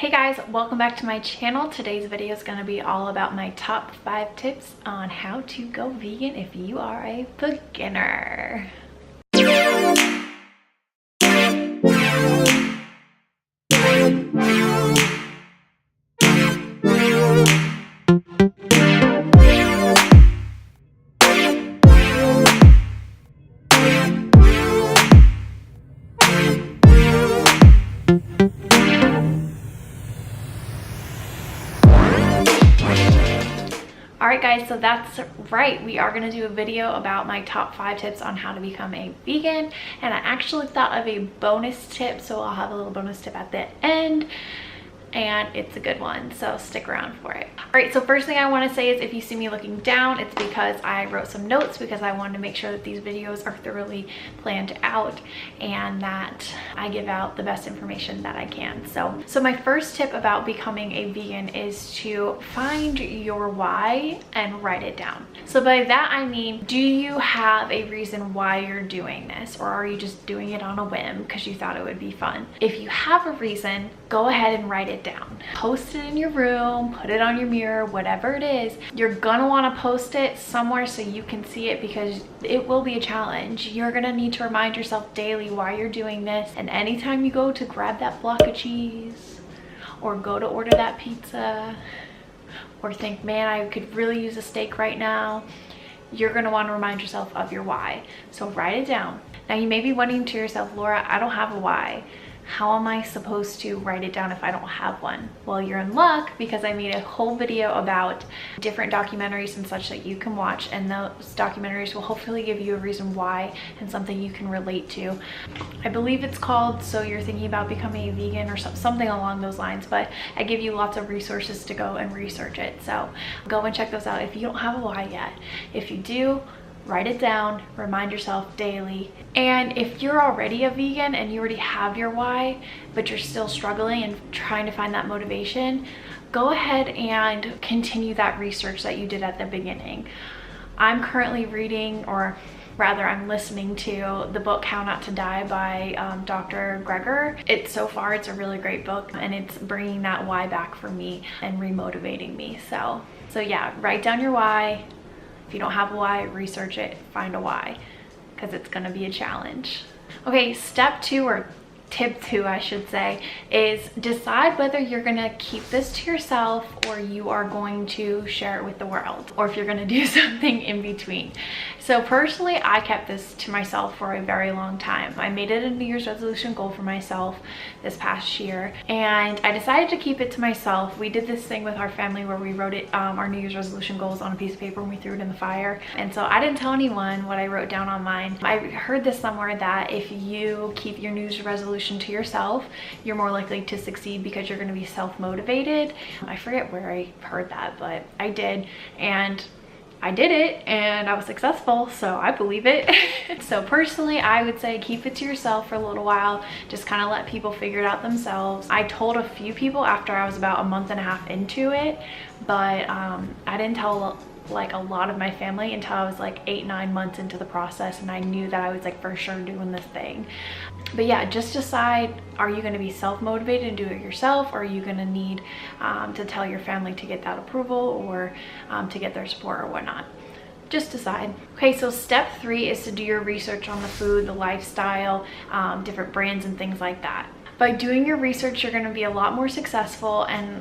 Hey guys, welcome back to my channel. Today's video is going to be all about my top 5 tips on how to go vegan if you are a beginner. Alright guys, so that's right, we are going to do a video about my top 5 tips on how to become a vegan, and I actually thought of a bonus tip, so I'll have a little bonus tip at the end, and it's a good one, so stick around for it. Alright, so first thing I want to say is if you see me looking down, it's because I wrote some notes because I wanted to make sure that these videos are thoroughly planned out and that I give out the best information that I can. So my first tip about becoming a vegan is to find your why and write it down. So by that I mean, do you have a reason why you're doing this, or are you just doing it on a whim because you thought it would be fun? If you have a reason, go ahead and write it down. Post it in your room, put it on your mirror, whatever it is. You're gonna want to post it somewhere so you can see it because it will be a challenge. You're gonna need to remind yourself daily why you're doing this, and anytime you go to grab that block of cheese or go to order that pizza or think, man, I could really use a steak right now, you're gonna want to remind yourself of your why. So write it down. Now you may be wondering to yourself, Laura, I don't have a why. How am I supposed to write it down if I don't have one? Well, you're in luck because I made a whole video about different documentaries and such that you can watch, and those documentaries will hopefully give you a reason why and something you can relate to. I believe it's called So You're Thinking About Becoming a Vegan or something along those lines, but I give you lots of resources to go and research it. So go and check those out if you don't have a why yet. If you do, write it down, remind yourself daily. And if you're already a vegan and you already have your why, but you're still struggling and trying to find that motivation, go ahead and continue that research that you did at the beginning. I'm currently reading, or rather I'm listening to the book How Not to Die by Dr. Greger. So far it's a really great book, and it's bringing that why back for me and remotivating me. So yeah, write down your why. If you don't have a why, research it, find a why, because it's going to be a challenge. Okay, step 2, or tip 2 I should say, is decide whether you're going to keep this to yourself or you are going to share it with the world, or if you're going to do something in between. So personally, I kept this to myself for a very long time. I made it a New Year's resolution goal for myself this past year, and I decided to keep it to myself. We did this thing with our family where we wrote it, our New Year's resolution goals on a piece of paper, and we threw it in the fire. And so I didn't tell anyone what I wrote down on mine. I heard this somewhere that if you keep your New Year's resolution to yourself, you're more likely to succeed because you're going to be self-motivated. I forget where I heard that, but I did, and I did it and I was successful, so I believe it. So personally, I would say keep it to yourself for a little while. Just kind of let people figure it out themselves. I told a few people after I was about a month and a half into it, but I didn't tell like a lot of my family until I was like 8-9 months into the process, and I knew that I was like for sure doing this thing. But yeah, just decide, are you going to be self-motivated and do it yourself, or are you going to need to tell your family to get that approval, or to get their support or whatnot? Just decide. Okay, so step 3 is to do your research on the food, the lifestyle, different brands and things like that. By doing your research, you're going to be a lot more successful and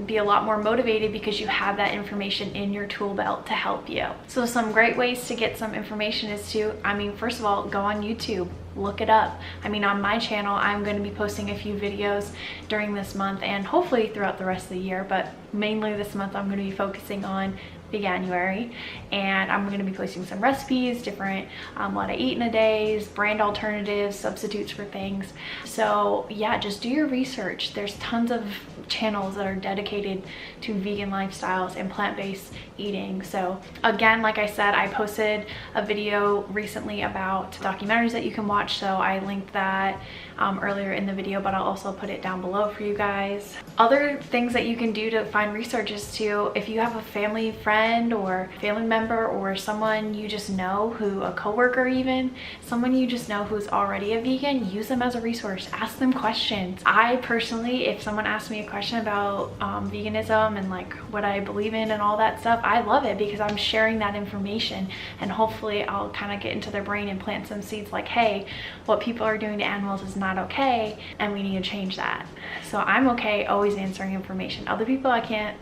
be a lot more motivated because you have that information in your tool belt to help you. So some great ways to get some information is to, first of all, go on YouTube, look it up. On my channel, I'm going to be posting a few videos during this month and hopefully throughout the rest of the year, but mainly this month I'm going to be focusing on Veganuary, and I'm going to be posting some recipes, different what I eat in a day, brand alternatives, substitutes for things. So yeah, just do your research. There's tons of channels that are dedicated to vegan lifestyles and plant-based eating. So again, like I said, I posted a video recently about documentaries that you can watch, so I linked that earlier in the video, but I'll also put it down below for you guys. Other things that you can do to find research is to, if you have a family, friend, friend or family member or someone you just know, who a coworker, even someone you just know who's already a vegan, use them as a resource. Ask them questions. I personally, if someone asks me a question about veganism and like what I believe in and all that stuff, I love it because I'm sharing that information, and hopefully I'll kind of get into their brain and plant some seeds like, hey, what people are doing to animals is not okay and we need to change that. So I'm okay always answering information. Other people, I can't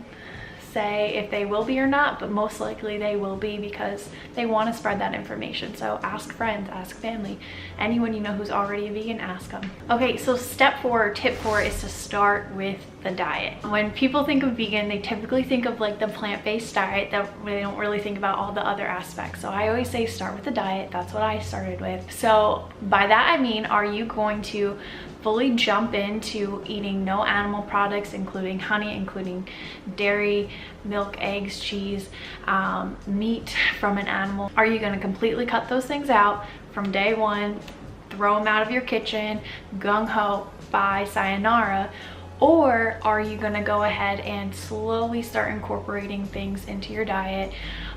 say if they will be or not, but most likely they will be because they want to spread that information. So ask friends, ask family, anyone you know who's already a vegan, ask them. Okay, so step 4, tip 4 is to start with the diet. When people think of vegan, they typically think of like the plant-based diet, that they don't really think about all the other aspects. So I always say start with the diet. That's what I started with. So by that I mean, are you going to fully jump into eating no animal products, including honey, including dairy, milk, eggs, cheese, meat from an animal? Are you going to completely cut those things out from day one, throw them out of your kitchen, gung-ho, bye, sayonara? Or are you going to go ahead and slowly start incorporating things into your diet?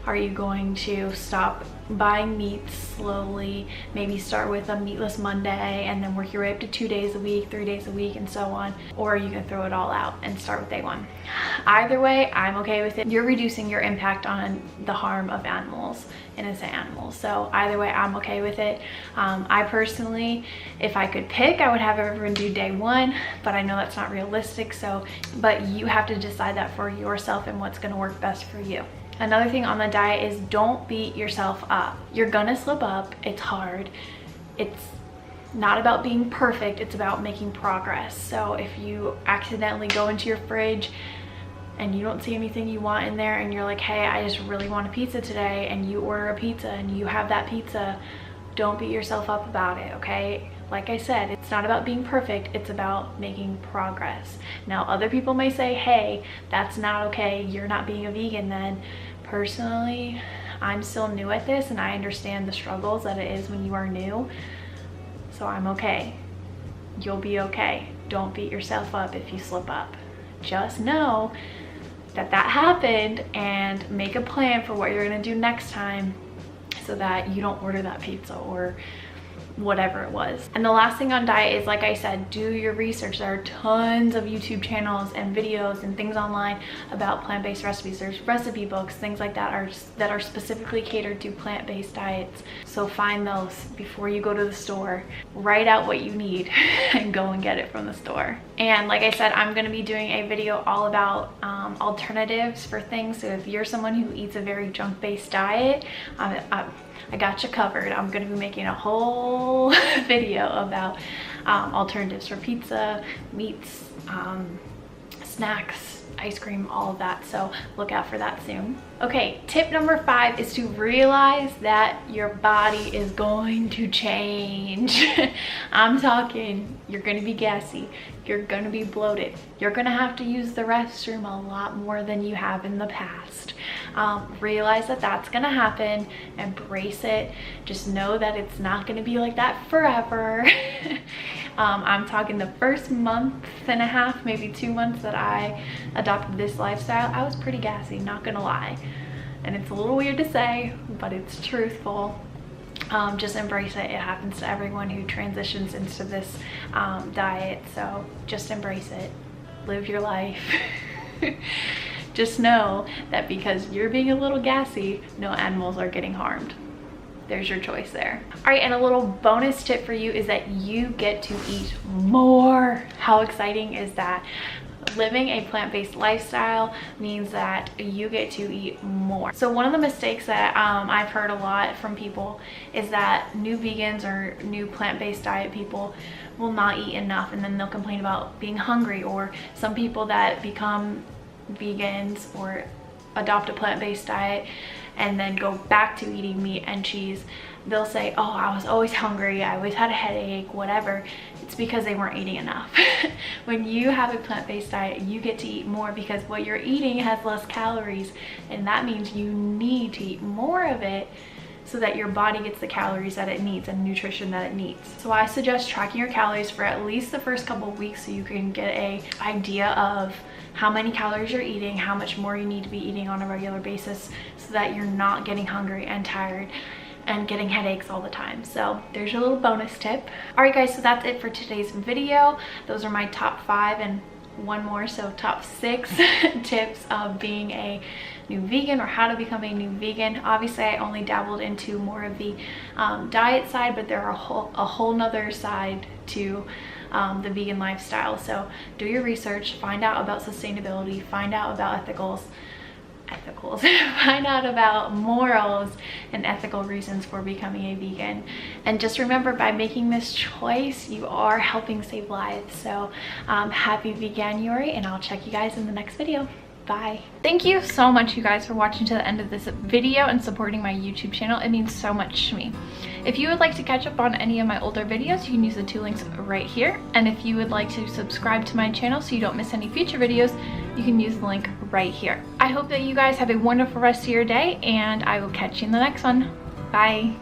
Are you going to stop buying meat slowly, maybe start with a meatless Monday and then work your way up to 2 days a week, 3 days a week, and so on? Or are you going to throw it all out and start with day one? Either way, I'm okay with it. You're reducing your impact on the harm of animals, innocent animals. So either way, I'm okay with it. I personally, if I could pick, I would have everyone do day one, but I know that's not realistic. So, but you have to decide that for yourself and what's going to work best for you. Another thing on the diet is don't beat yourself up. You're gonna slip up. It's hard. It's not about being perfect. It's about making progress. So if you accidentally go into your fridge and you don't see anything you want in there and you're like, hey, I just really want a pizza today, and you order a pizza and you have that pizza, don't beat yourself up about it, okay? Like I said, it's not about being perfect, it's about making progress. Now, other people may say, hey, that's not okay, you're not being a vegan then. Personally, I'm still new at this and I understand the struggles that it is when you are new. So I'm okay. You'll be okay. Don't beat yourself up if you slip up. Just know that that happened and make a plan for what you're gonna do next time so that you don't order that pizza or whatever it was. And the last thing on diet is, like I said, do your research. There are tons of YouTube channels and videos and things online about plant-based recipes. There's recipe books, things like that are specifically catered to plant-based diets. So find those before you go to the store. Write out what you need and go and get it from the store. And like I said, I'm going to be doing a video all about alternatives for things. So if you're someone who eats a very junk-based diet, I got you covered. I'm going to be making a whole video about alternatives for pizza, meats, snacks, ice cream, all of that. So look out for that soon. Okay, tip number 5 is to realize that your body is going to change. I'm talking, you're going to be gassy. You're going to be bloated. You're going to have to use the restroom a lot more than you have in the past. Realize that that's going to happen. Embrace it. Just know that it's not going to be like that forever. I'm talking the first month and a half, maybe 2 months that I adopted this lifestyle, I was pretty gassy, not gonna lie. And it's a little weird to say, but it's truthful. Just embrace it. It happens to everyone who transitions into this diet. So just embrace it. Live your life. Just know that because you're being a little gassy, no animals are getting harmed. There's your choice there. All right, and a little bonus tip for you is that you get to eat more. How exciting is that? Living a plant-based lifestyle means that you get to eat more. So one of the mistakes that I've heard a lot from people is that new vegans or new plant-based diet people will not eat enough, and then they'll complain about being hungry. Or some people that become vegans or adopt a plant-based diet and then go back to eating meat and cheese, they'll say, oh, I was always hungry, I always had a headache, whatever. It's because they weren't eating enough. When you have a plant-based diet, you get to eat more because what you're eating has less calories, and that means you need to eat more of it so that your body gets the calories that it needs and nutrition that it needs. So I suggest tracking your calories for at least the first couple of weeks so you can get an idea of how many calories you're eating, how much more you need to be eating on a regular basis so that you're not getting hungry and tired and getting headaches all the time. So there's your little bonus tip. All right guys, so that's it for today's video. Those are my top 5 and one more, so top 6 tips of being a new vegan, or how to become a new vegan. Obviously I only dabbled into more of the diet side, but there are a whole nother side to the vegan lifestyle. So do your research, find out about sustainability, find out about ethicals find out about morals and ethical reasons for becoming a vegan. And just remember, by making this choice, you are helping save lives. So happy Veganuary, and I'll check you guys in the next video. Bye. Thank you so much, you guys, for watching to the end of this video and supporting my YouTube channel. It means so much to me. If you would like to catch up on any of my older videos, you can use the 2 links right here. And if you would like to subscribe to my channel so you don't miss any future videos, you can use the link right here. I hope that you guys have a wonderful rest of your day, and I will catch you in the next one. Bye.